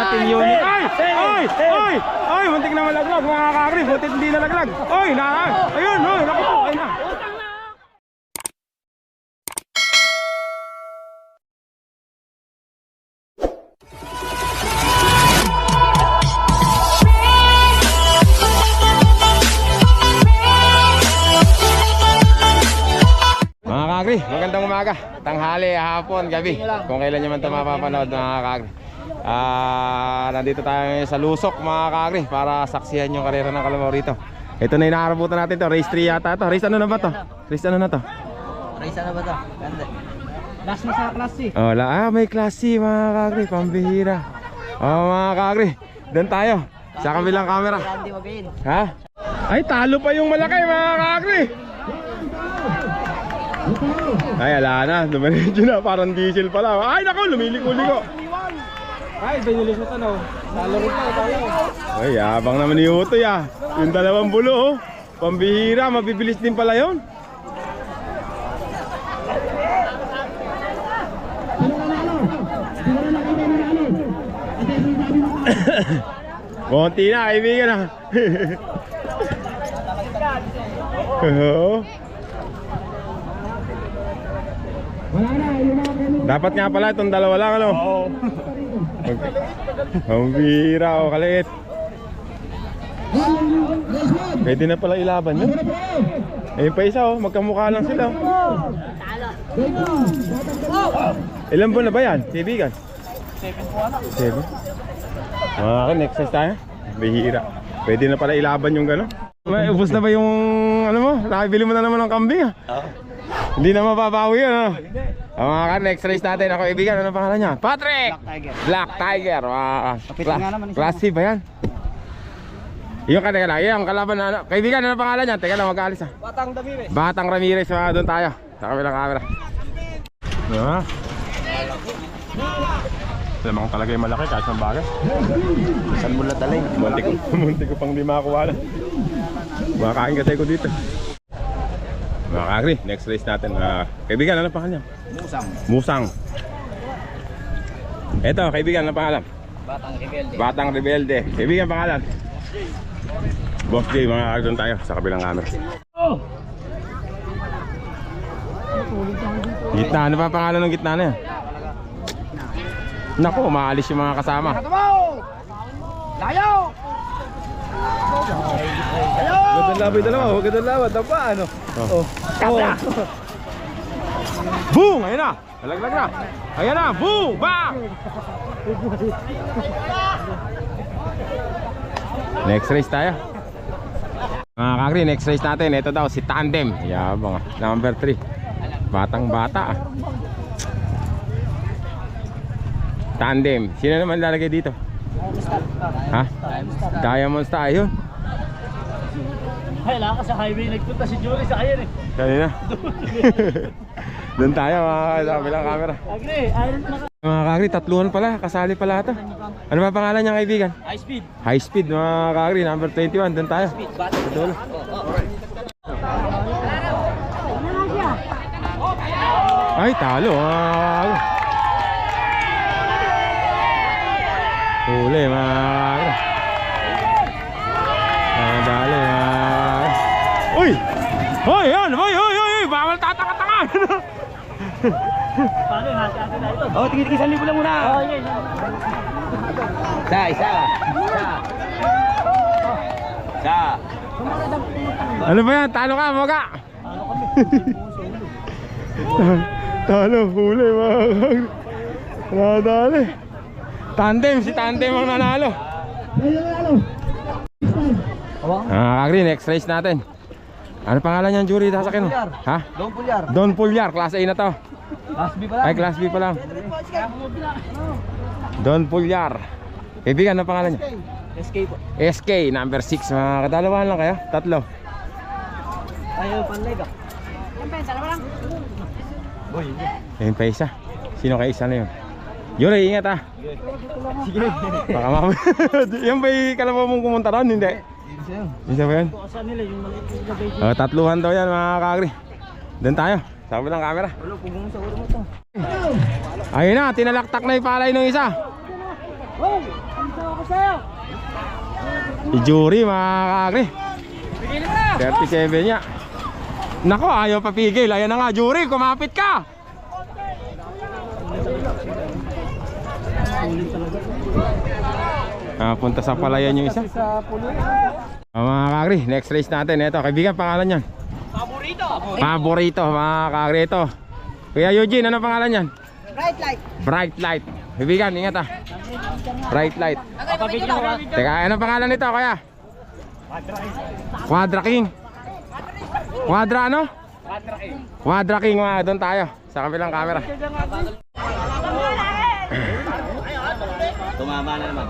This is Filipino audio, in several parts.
natin unit. Ay! Ay! Ay! Ay! Muntik na malaglag mga kakri. Butit hindi nalaglag. Ay! Ayun! Ay! Naku po! Ayun na! Magandang umaga, tanghali, hapon, gabi, kung kailan nyo man ito mapapanood mga kakri. Nandito tayo ngayon sa Lusok mga kakri para saksihan yung karera ng kalabaw rito. Ito na yung nakarabutan natin to, race 3 yata to. Race ano na ba to? Race ano na to? Race ano ba to? Ganda. Last na sa class C. Oh, may class C mga kakri, pambihira. Mga kakri, doon tayo sa kabilang camera. Ha? Ay, talo pa yung malaki mga kakri. Ay, ala na, dumiretso na, parang diesel pala. Ay, naku, lumiliko-liko. Ay, binilis na tanaw. Talo rin tayo. Ay, abang naman ni Utoy ah. Yung dalawang bulo oh. Pambihira, mabibilis din pala yun. Konti na, kaibigan ah. Oo. Dapat nga pala itong dalawa lang ano. Oo. Ang bira o kaliit. Pwede na pala ilaban yun. Ayun pa isa oh, magkamukha lang sila. Ilan buwan na ba yan, kaibigan? 7 po anak. 7. Next size tayo. Bihira. Pwede na pala ilaban yung gano'n. May ubos na ba yung ano mo? Nakibili mo na naman ng kambing ah. Hindi na mababawi yun ano? Mga ka, next race natin. Ako kaibigan, ano pangalan niya? Patrick! Black Tiger. Class C ba yan? Yung kanila, yung kalaban na ano. Kaibigan, ano pangalan niya? Teka lang, mag-aalis ah. Batang Ramirez. Batang Ramirez, doon tayo. Sa kabilang camera. Lamang talaga yung malaki, kahit ang bagay. Saan mo natalay? Munti ko pang di makakuha lang. Makakain kasi ko dito. Mga kakri, next race natin. Kaibigan, ano pangalan? Musang. Eto, kaibigan, ano pangalan? Batang Rebelde. Kaibigan, pangalan? Boss J, mga kakri, doon tayo sa kabilang camera. Gitna, ano pa pangalan ng gitna na yan? Naku, maalis yung mga kasama. Layo! Gandang laban dalawa, gandang laban. Tapa, ano? Kabla! Boom! Ayun na! Nalaglag na! Ayan na! Boom! Bang! Next race tayo. Mga kakri, next race natin. Ito daw, si Tandem. Yabang ah. Number 3. Batang bata ah. Tandem. Sino naman lalagay dito? Ha? Diamond Star. Ayun. Ay, lang ka sa highway. Nagpunta si Julie sa ayan eh. Kanina. Doon tayo mga kabilang camera. Agri, ayun na ka. Mga kakri, tatluhan pala. Kasali pala ito. Ano ba pangalan niya kaibigan? High speed. High Speed mga kakri. Number 21. Doon tayo. Doon. Ay, talo. Huli mga kakri. Dali uy! Hoy! Yan! Hoy! Bawal tataka-taka! Paano yung hati-hati na ito? Oh, tigil 1,000 lang muna! Oh, yes. Isa. Ano ba yan? Talo ka, maga! Talo, huli mga kakri. Nadali. Si Tandem ang nanalo. Kakri, next race natin. Ano pangalan niyan, Jury? Sasakin mo? Ha? Don Pulgar, class A na to. Class B pa lang. Ay, class B pa lang. Don Pulgar. Kaibigan, ano pangalan niya? SK po. SK, number 6. Mga kadalawan lang kayo? Tatlo. Ayaw panleg ah. Dalawa lang. Boy, Ayun pa isa. Sino kayo isa na yun? Jury, ingat ah. sige. Baka mamaya. Yan ba'y kalabaw mong kumunta ron? Hindi. Isa ba yan? Tatluhan daw yan mga kakri. Doon tayo, sa kabilang camera. Ayun na, tinalaktak na yung palay ng isa. Si Jury mga kakri. 37 niya. Nako, ayaw papigil. Ayan na nga, Jury, kumapit ka. Punta sa palayan yung isa. Mga kakri, next race natin. Ito, kaibigan, pangalan yan? Paborito mga kakri. Ito, Kuya Eugene, ano pangalan yan? Bright light. Bright Light. Kaibigan, ingat ah. Bright Light. Teka, ano pangalan nito, Kuya? Quadra King. Quadra ano? Quadra King, mga doon tayo sa kabilang camera. Tumama na naman.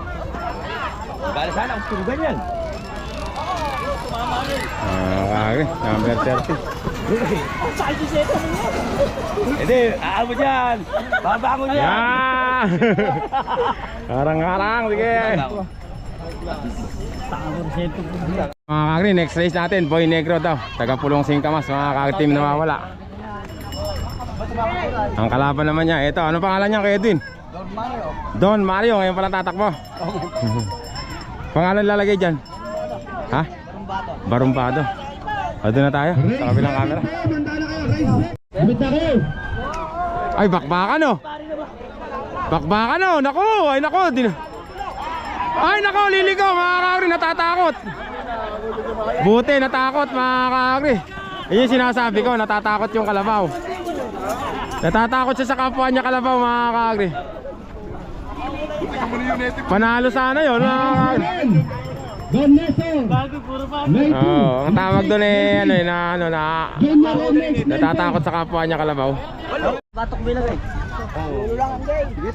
Bala sana ang turugan yan. Okay, number 30. Hindi, aamo dyan. Babangon yan. Yan! Harang-harang, sige. Mga kakri, next race natin, Boy Negro daw. Taga Pulong Singkamas, mga kakteam na mawala. Ang kalaban naman niya, ito, ano pangalan niya kay Edwin? Don Mario, ngayon palang tatakbo. Pangalan lalagay dyan? Ha? Barumbado. O, doon na tayo, sa kabilang camera. Ay, bakbakan o. Bakbakan o, naku, ay naku. Ay naku, liligaw mga kakri, natatakot. Buti, natakot mga kakri. Yun yung sinasabi ko, natatakot yung kalabaw. Natatakot siya sa kapwa niya kalabaw mga kakri. Panalo sana yun mga kakri. Oh, ang tawag doon eh, natatakot sa kapwa niya kalabaw. Batok bilang eh.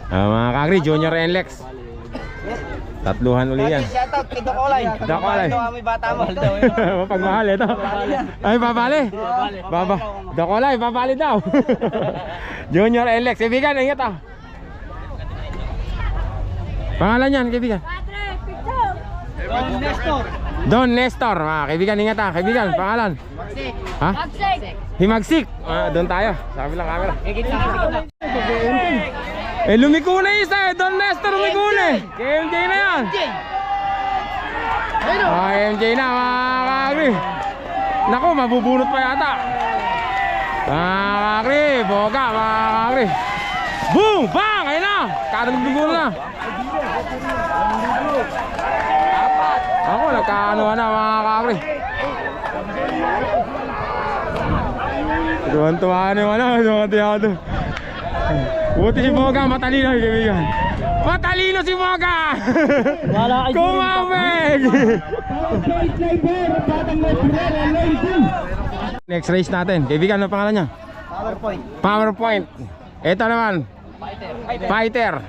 Mga kakri, Junior NLEX. Tatluhan uli yan. Shoutout kay Doc Olay. Doc Olay. May bata mo. Mapagmahal ito. Ay, babali. Doc Olay, babali daw. Junior NLEX. Kaibigan, ingat ah. Pangalan yan, kaibigan? Don Nestor. Don Nestor. Kaibigan, ingat ah. Kaibigan, pangalan? Ha? Himagsik. Doon tayo, sa kabilang camera. Eh, lumiko na isa eh. Don Nestor lumiko na eh. KMJ na yan. KMJ na mga kakri. Naku, mabubunot pa yata. Mga kakri, boga mga kakri. Boom! Bang! Ayun na! Kadang-dugo na. Ako, nagkaanuhan na mga kakri. Tuwan-tuwan yung mga tiyado. Buti si Boga, matalino kaibigan. Matalino si Boga! Kumamig! Next race natin. Kaibigan, ano pangalan niya? PowerPoint. PowerPoint. Ito naman. Fighter.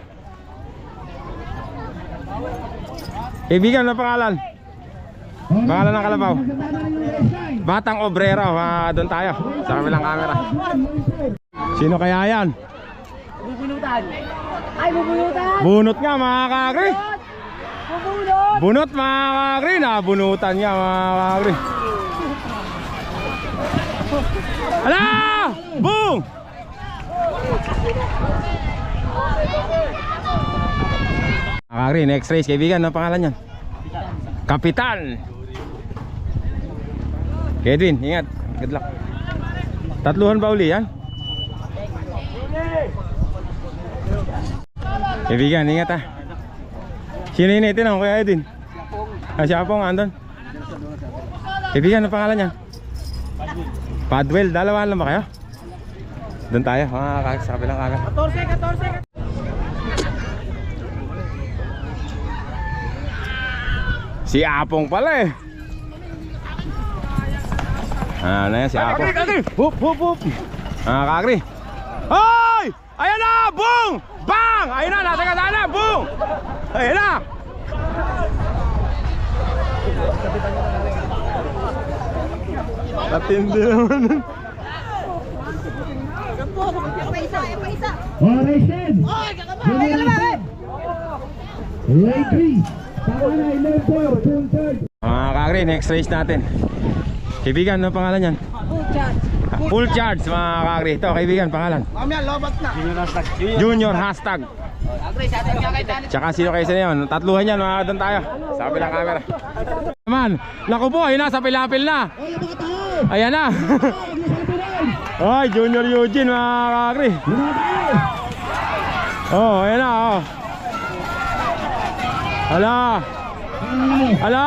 Kaibigan, ano pangalan? Pangalan ng kalabaw. Batang Obrero. Doon tayo sa kabilang camera. Sino kaya yan? Bubunutan. Ay, bubunutan. Bunot nga mga kakri. Bubunot. Bunot mga kakri. Nabunutan nga mga kakri. Ala! Boom! Mga kakri, next race kaibigan. Ano pangalan yan? Kapitan. Edwin, ingat. Good luck. Tatluhan ba uli yan? Kaibigan, ingat ah. Sino yun ito na? Kuya Edwin? Siya po nga andun. Kaibigan, ano pangalan niya? Padwell. Dalawa lang ba kayo? Doon tayo, mga sa kabilang kaga. 14. Si Apong pala eh. Ano yan si Apong. Hup, hup, hup. Mga kakri. Hoy! Ayan na! Boom! Bang! Ayun na! Nasa kasana! Boom! Ayun na! Katindi naman. Mga kakri, next race natin. Kaibigan, ano pangalan yan? Full charge mga kakri. Ito kaibigan, pangalan? Mamaya, lobat na. Junior hashtag. Agre, sa atin nga kay Danny. Tsaka sino kayo sa yun? Tatluhan yan, mga doon tayo. Sa kabilang camera. Naman, naku po, ayun na, sa pilapil na. Ayan na. Ay, Junior Eugene, mga kakri. Oh, ayan na, oh. Hala. Hala.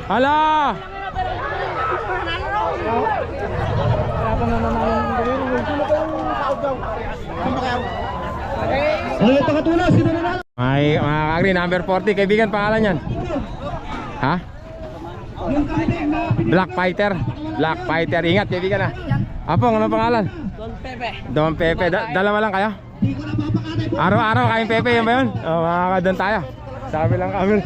Hala. Ay, mga kakri, number 40, kaibigan, pangalan yan. Ha? Black Fighter. Black Fighter, ingat kaibigan ha. Apong, ano pangalan? Don Pepe. Don Pepe, dalawa lang kayo? Araw-araw kain Pepe, yun ba yun? Oh, makakadon tayo. Sabi lang kami.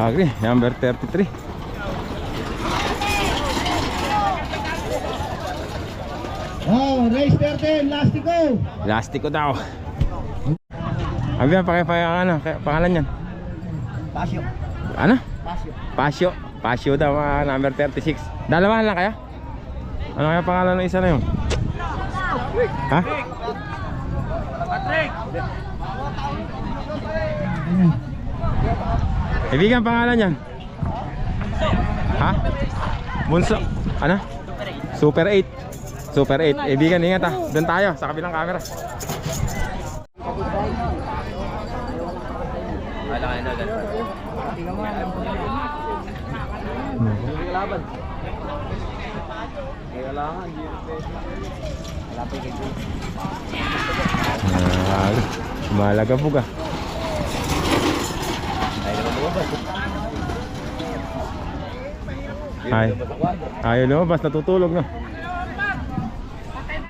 Agree, number 33. Oh, race 13, lastiko. Lastiko daw. Abi, ano, pangalan yan? Pasyo. Ano? Pasyo. Pasyo. Pasyo daw, number 36. Dalawahan lang kaya? Ano kaya pangalan ng isa na yun? Ha? Patrick. Kaibigan, pangalan yan? Ha? Bunso? Ano? Super 8. Super 8. Kaibigan, ingat ha. Doon tayo, sa kabilang camera. Malaga po ka. Ay, ayaw lumabas, natutulog no.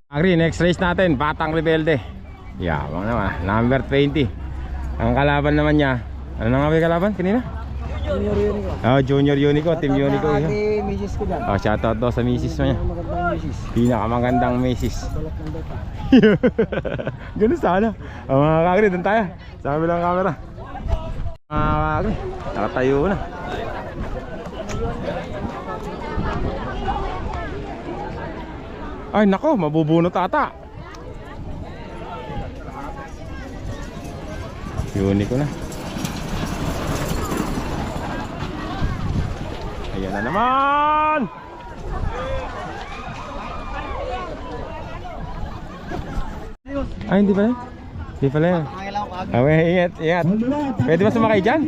Agri, next race natin, Batang Rebelde. Yabang naman, number 20. Ang kalaban naman niya, ano na nga ba yung kalaban kanina? Junior Unico. Oh, Junior Unico, Team Unico. Ate Mrs. ko dyan. Oh, shoutout daw sa misis mo niya. Magandang Mrs. Pinakamagandang misis. Balat ng data. Ganun sana. Oh, mga kakri, doon tayo. Sa kabilang camera. Mga kakri, nakatayo na. Ay nako, mabubunot ata. Unico na. Ayan na naman. Ay, hindi pala. Hindi pala yan. Okay, ingat, ingat. Pwede ba sumakay dyan?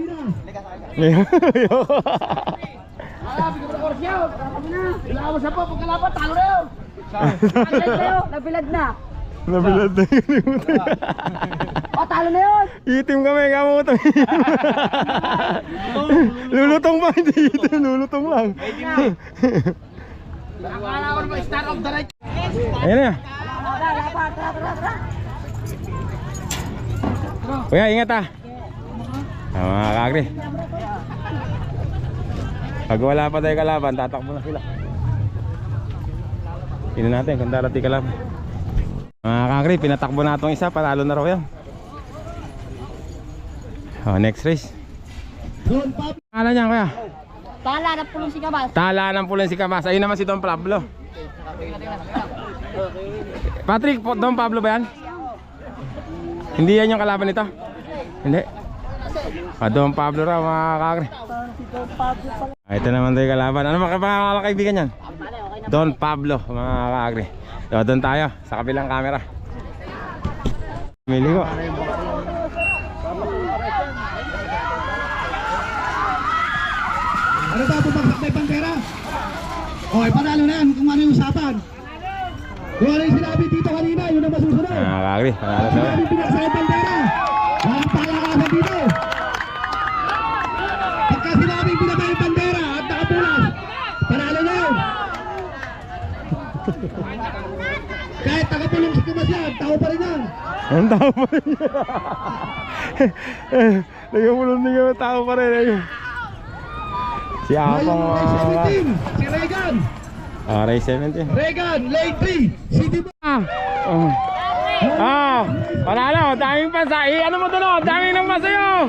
Nabilad na. Nabilad na yun. O, talo na yun. Itim kami, kamutan. Lulutong ba? Hindi itim, lulutong lang. Ayan na. Kuya, ingat ah. Mga kakri. Pag wala pa tayo kalaban, tatakbo na sila. Tingnan natin kung darating kalaban. Mga kakri, pinatakbo na itong isa, panalo na raw yan. Oh, next race. Ano niyan kuya? Tala na pulong si Kabas. Tala ng pulan si Kamas. Ayun naman si Don Pablo. Patrick, Don Pablo ba yan? Hindi yan yung kalaban nito? Hindi. Don Pablo raw mga kakri. Ito naman tayo kalaban. Ano mga kaibigan yan? Don Pablo mga kakri. So, doon tayo sa kabilang camera. Mili ko. Ano ba, bumagsak na yung pantera? Okay, panalo na yan kung ano yung usapan. Kung ano yung sinabi dito kanina, yun ang masusunod. Mga kakri, panalo na. Sinabi binagsak yung pantera. Walang palakasan dito. Pagka sinabing binaba yung pantera at nakapulas, panalo na yun. Kahit nakapulong si Kumas yan, tao pa rin yan. Ang tao pa rin yan. Nagpulong din yung tao pa rin. Si Apong Ngayon, race 17, si Regan. Race 17. Regan, lane 3, City Boy. Panalo, daming pa sa ano mo doon, daming nang masayo.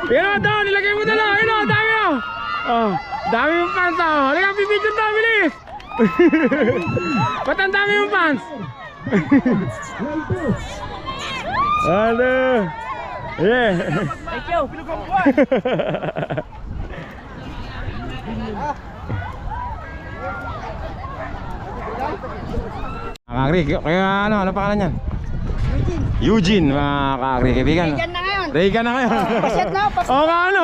Yan mo doon, nilagay mo doon, dami. Dami yung fans ah. Halika, pipicture tayo, bilis. Ba't ang dami yung fans? Ano? Yeah. Thank you. Kakri, kaya ano pangalan niyan? Eugene, mga kakri, kaibigan. Yan na ngayon. Reagan na ngayon. Pasyat na, pasyat. Oo nga ano,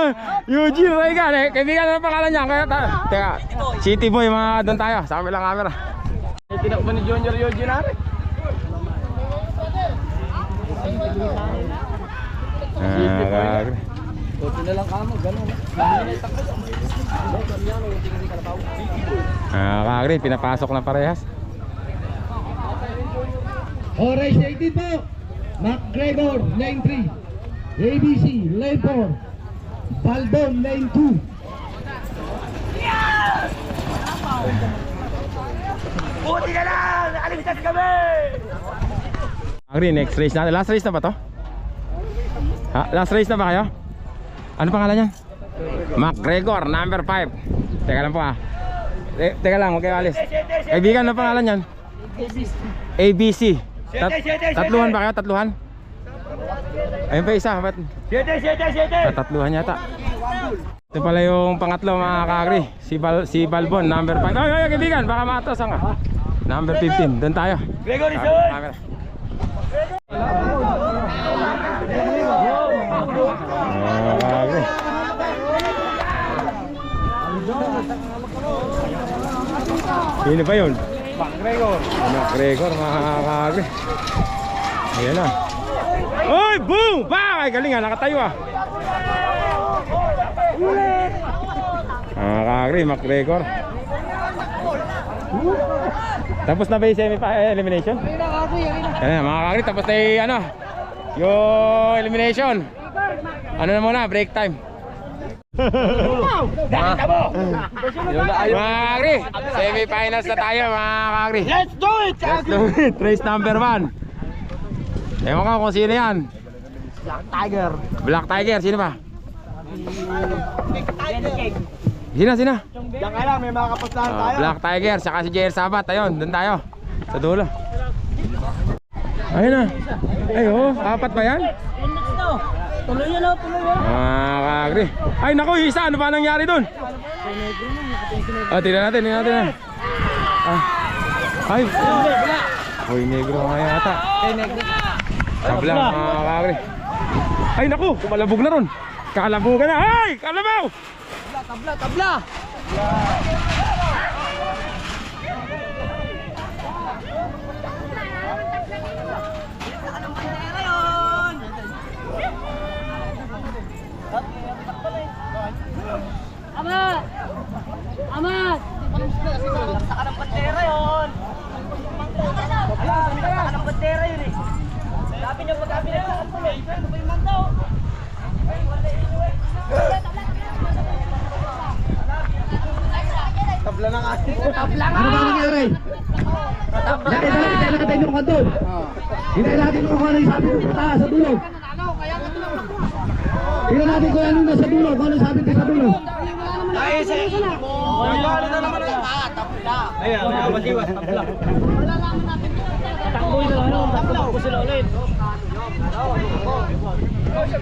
Eugene, Reagan, kaibigan na pangalan niya. Kaya teka, City Boy, mga doon tayo, sa kabilang camera. Tinakbo ni Junior Eugene na rin. Kakri. Toto na lang kamo, gano'n. Kakri, pinapasok na parehas. Race 18 po. McGregor, lane 3. ABC, lane 4. Baldon, lane 2. Buti ka lang! Nakaligtas kami! Kakri, next race natin. Last race na ba to? Ha? Last race na ba kayo? Ano pangalan niyan? McGregor, number 5. Teka lang po ah. Teka lang, huwag kayo alis. Kaibigan, ano pangalan niyan? ABC. Tatluhan ba kayo? Tatluhan? Ayun pa isa. Ba't? Tatluhan yata. Ito pala yung pangatlo, mga kakri. Si Balbon, number 5. Ay, kaibigan, baka maatasan ka. Number 15, doon tayo. Gregory Son! Kakri. Sino ba yun? McGregor, mga kakri. Ayan na. Oy, boom! Bakay! Galing ah, nakatayo ah. Mga kakri, McGregor. Tapos na ba yung semi-elimination? Ayan na, mga kakri, tapos na yung ano, yung elimination. Ano na muna, break time. Mga kakri, semi-finals na tayo, mga kakri. Let's do it! Let's do it. Race number 1. Ewan ko kung sino yan. Black Tiger, sino ba? Sino? Diyan ka lang, may mga kapaslahan tayo. Black Tiger, saka si JR Sabat. Ayun, doon tayo. Sa dulo. Ayun na. Ay, oh, 4 ba yan? Tuloy na, tuloy na. Kakri. Ay, naku, isa. Ano ba nangyari doon? Tingnan natin na. Ay, Hoy, negro nga yata. Tabla, kakri. Ay, naku, kumalabog na ron. Kalabugan na. Ay, kalabaw! Tabla. Amat! Amat! Saka ng bandera yun. Saka ng bandera yun eh. Sabi niya pag-abi na sa kanto eh. Ano ba yung mando? Tabla ng ating. Ano ba nangyari? Hintayin natin yung kanto. Hintayin natin kung ano yung sabi ng taas sa dulo. Tingnan natin kung ano yung nasa dulo. Kung ano yung sabi ng sa dulo. Wala na naman ang tabla. Ayan, may masiwas. Tabla. Takboy na lang. Takbo sila ulit.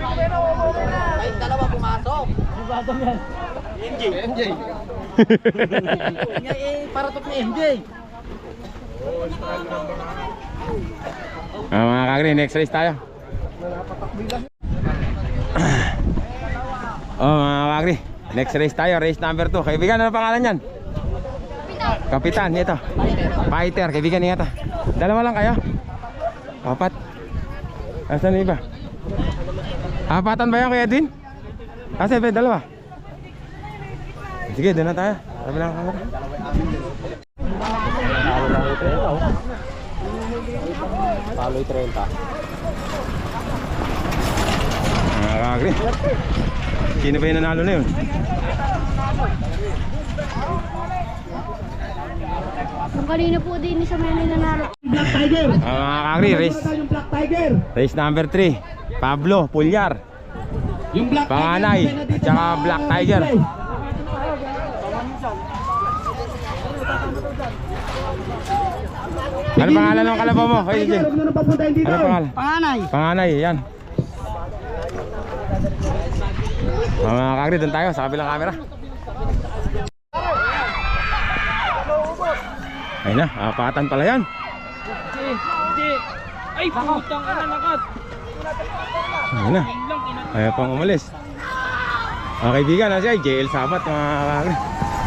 Kahit dalawa pumasok. Sigurado yan. MJ. Paratok ni MJ. Mga kakri, next race tayo. Mga kakri, next race tayo. Race number 2. Kaibigan, ano pangalan yan? Kapitan, ito. Fighter, kaibigan niya ito. Dalawa lang kayo? 4. Asan yung iba? 4 ba yan, Kuya Edwin? Kasi ba, dalawa? Sige, doon na tayo. Sabi lang ako. Paloy 30. Mga kakri. Sino ba yung nanalo na yun? Kung kanina po din sa mga nanalo. Black Tiger. Mga kakri, race. Yung Black Tiger. Race number 3. Pablo Pulyar. Yung Black Panganay, Tiger. at saka Black Tiger. Ano pangalan ng kalabaw mo? Ay, Jay. Huwag na nang papuntahin dito. Ano pangalan? Panganay. Panganay, yan. Mga kakri, doon tayo sa kabilang camera. Ayun na, apatan pala yan. Ay, putang ka na lakat. Ayun na, ayaw pang umalis. Mga kaibigan, nasi ay JL Sabat, mga kakri.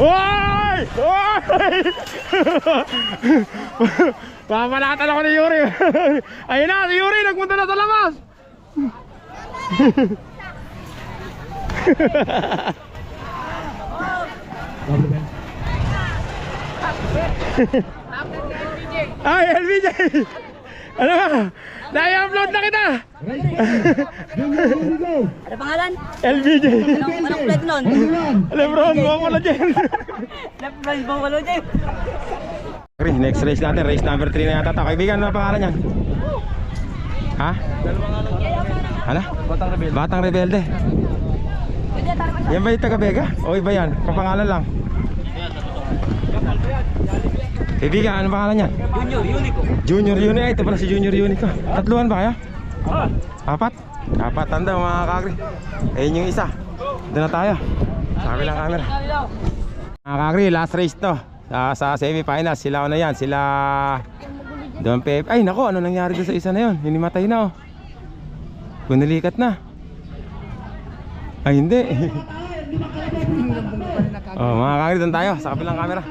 Oy! Oy! Papanatan ako ni Yuri. Ayun na, si Yuri nagpunta na sa labas. Ay, LBJ! Ano ba? Na-upload na kita! Ano pangalan? LBJ! Anong flag nun? Lebron, buwang wala dyan! Left flag bang walo dyan? Next race natin, race number 3 na yata ito. Kaibigan, ano pangalan yan? Ha? Ano? Batang Rebelde. Yan ba yung taga-Bega? O iba yan? Kapangalan lang. Kaibigan, ano pangalan yan? Junior, Unico. Junior Unico. Ito pala si Junior Unico. Tatluhan ba kayo? Apat? Apat, tanda mga kakri. Ayun yung isa. Doon na tayo. Sabi lang camera. Mga kakri, last race to. Sa semi-finals, sila ano yan? Sila Don Pepe. Ay nako, ano nangyari doon sa isa na yun? Hinimatay na oh. Punalikat na. Ay hindi. Oh, mga kakri, doon tayo sa kabilang camera.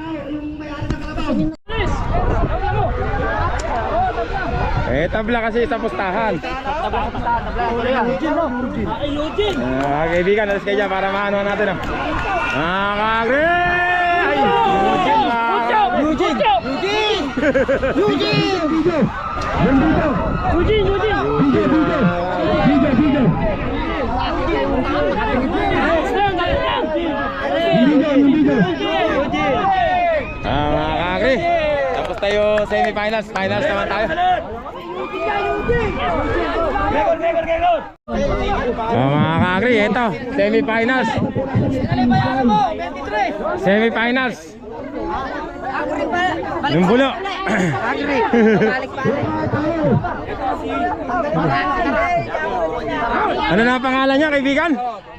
Eh, tabla kasi sa pustahan. Kaibigan, alas kayo dyan para maano natin oh. Mga kakri! Ay! Eugene! Mga kakri, tapos tayo semi-finals. Finals naman tayo. Mga kakri, ito semi-finals. Semi-finals. Yung bulo. Ano na pangalan niya, kaibigan?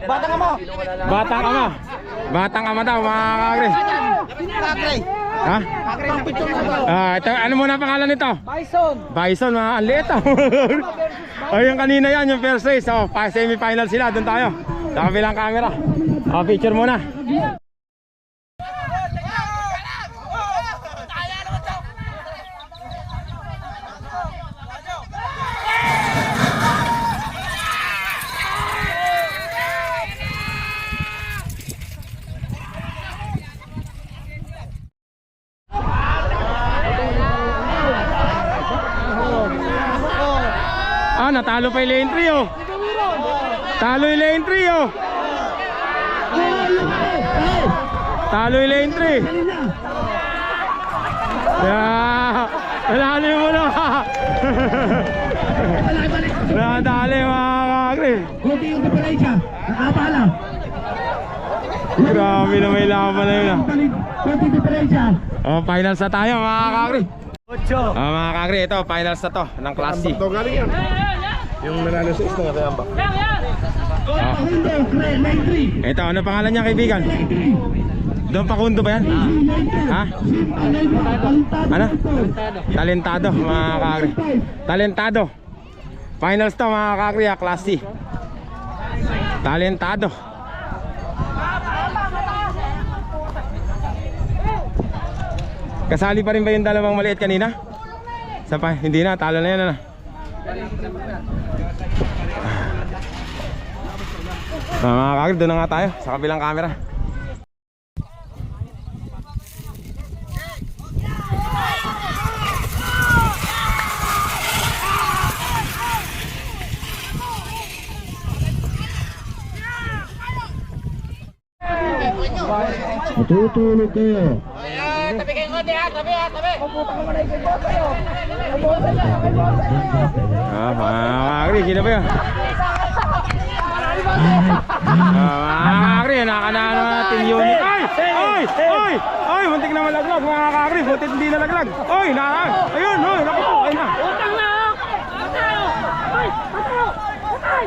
Batang Ama. Batang Ama. Batang Ama daw, mga kakri. Ha? Ito, ano muna pangalan nito? Bison. Bison, mga anliit oh. Ayun kanina yan, yung first race oh, semi-final sila, doon tayo sa kabilang camera. Picture muna. Natalo pa yung lane 3 oh. Talo yung lane 3 oh. Talo yung lane 3. Nanalo yung muna. Nadali mga kakri. Kunti yung diferensya. Nakapala. Grabe na may laban na yun ah. Kunti diferensya. Oh, finals na tayo mga kakri. Mga kakri, ito finals na to ng Class C. Yung nanalo sa isla kaya ba? Ito, ano pangalan niya kaibigan? Don Pakundo ba yan? Ha? Ano? Talentado mga kakri. Talentado. Finals to mga kakri, Class C. Talentado. Kasali pa rin ba yung dalawang maliit kanina? Hindi na, talo na yan ano? Mga kakri, doon na nga tayo sa kabilang camera. Matutulog kayo. Tabi kayo konti ha, tabi. Kakri, sino ba yun? Kakri, nakanano na Team Unit. Ay! Muntik na malaglag mga kakri. butit hindi nalaglag. Oy, ayun, oy, naku po, ayun na. Utang na! Ay! Ay!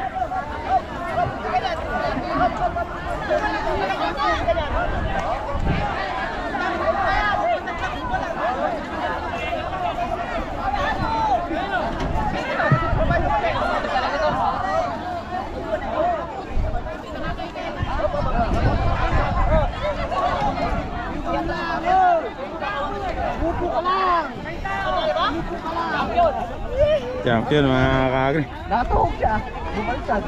Champion mga kaagri. Natuhog siya. Bumaliktad.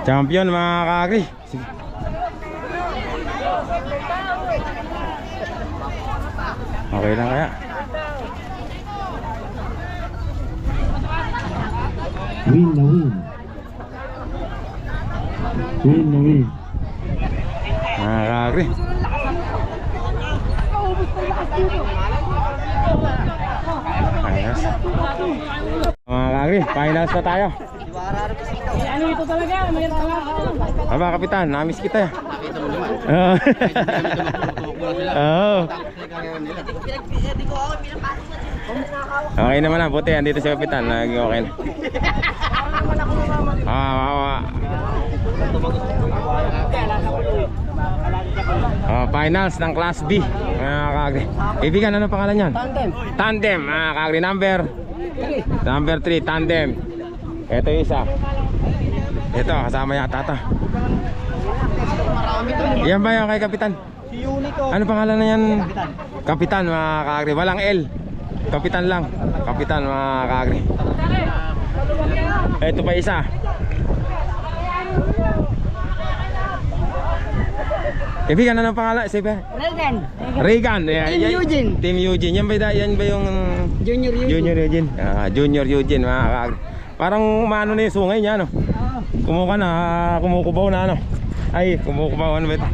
Champion mga kaagri. Sige. Okay lang kaya. Win na win. Win na win. Mga kaagri. Ayos. Mga kaagri, finals na tayo. Ano ito talaga? Mayroon talaga. Aba kapitan, namiss kita ya. Oo. Oo. Okay naman na, buti andito si kapitan, naging okay na. Finals ng Class B mga kaagri. Ibigan, ano pangalan yan? Tandem mga kaagri. Number 3, Tandem. Ito yung isa. Ito, kasama yata ito. Yan ba yung kay kapitan? Ano pangalan na yan? Kapitan mga kaagri. Walang L. Kapitan lang. Kapitan mga kaagri. Ito pa isa. Ibigan, ano pangalan? Sige. Regan. Team Eugene. Team Eugene. Yan ba yung Junior Eugene. Junior Eugene. Junior Eugene mga kaagri. Parang umano na yung sungay niya, no? Kumukubaw na, ano? Ay, kumukubaw, ano ba ito?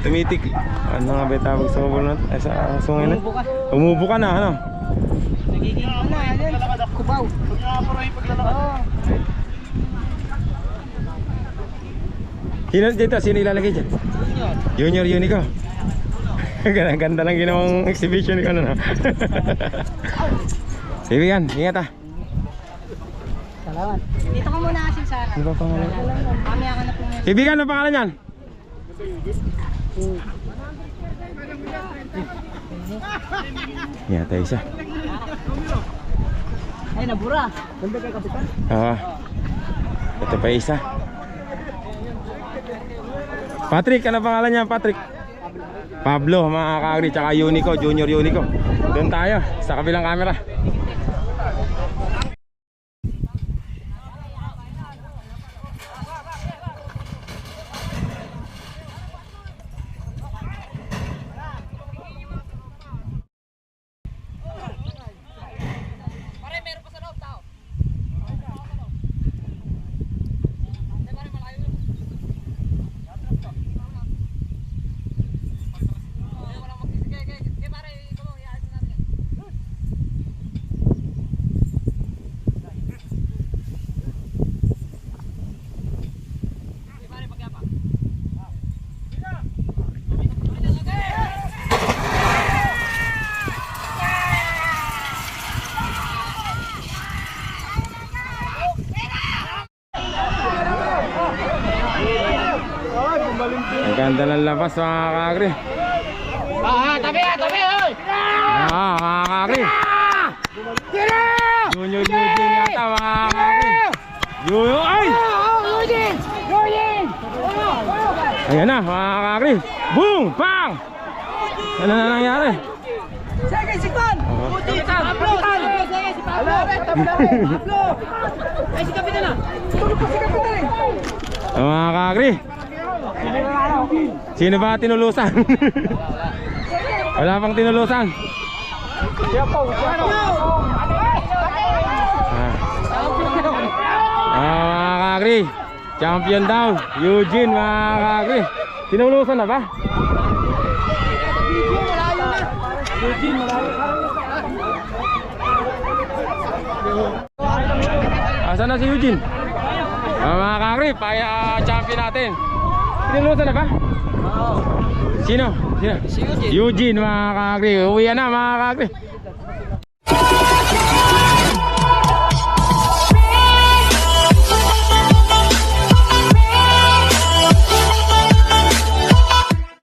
Tumitik. Ano nga ba tawag sa sungay na? Umubo ka na, ano? Nagiging ano yan? Kubaw. Sino ilalagay dyan? Junior Unico. Ganda ng ginawang exhibition ko, ano? Sige yan, ingat ah. Salamat. Dito ka muna kasi sa harap. Ano ba pangalan? Mamaya ka na po muna. Ibigan, ano pangalan yan? Yan, tayo isa. Ay, nabura. Ganda kay kapitan. Oo. Ito pa isa. Patrick, ano pangalan niya? Patrick? Pablo, mga kaagri, tsaka Unico, Junior Unico. Doon tayo, sa kabilang camera. Ang ganda ng labas mga kaagri. Tabi! Oy! Mga kaagri. Junior Eugene yata mga kaagri. Junior, ay! Eugene! Ayan na mga kaagri. Boom! Bang! Ano na nangyari? Sige, si Juan! Pablo! Sige, si Pablo! Pablo! Ay, si Kapitan na! Tulog pa si Kapitan eh! Mga kaagri. Sino ba tinulusan? Wala pang tinulusan. Mga kaagri, champion daw Eugene mga kaagri. Tinulusan na ba? Asan na si Eugene? Mga kaagri, champion natin. Pinulutan na ba? Oo. Sino? Sino? Si Eugene. Eugene, mga kakri. Uwi na mga kakri.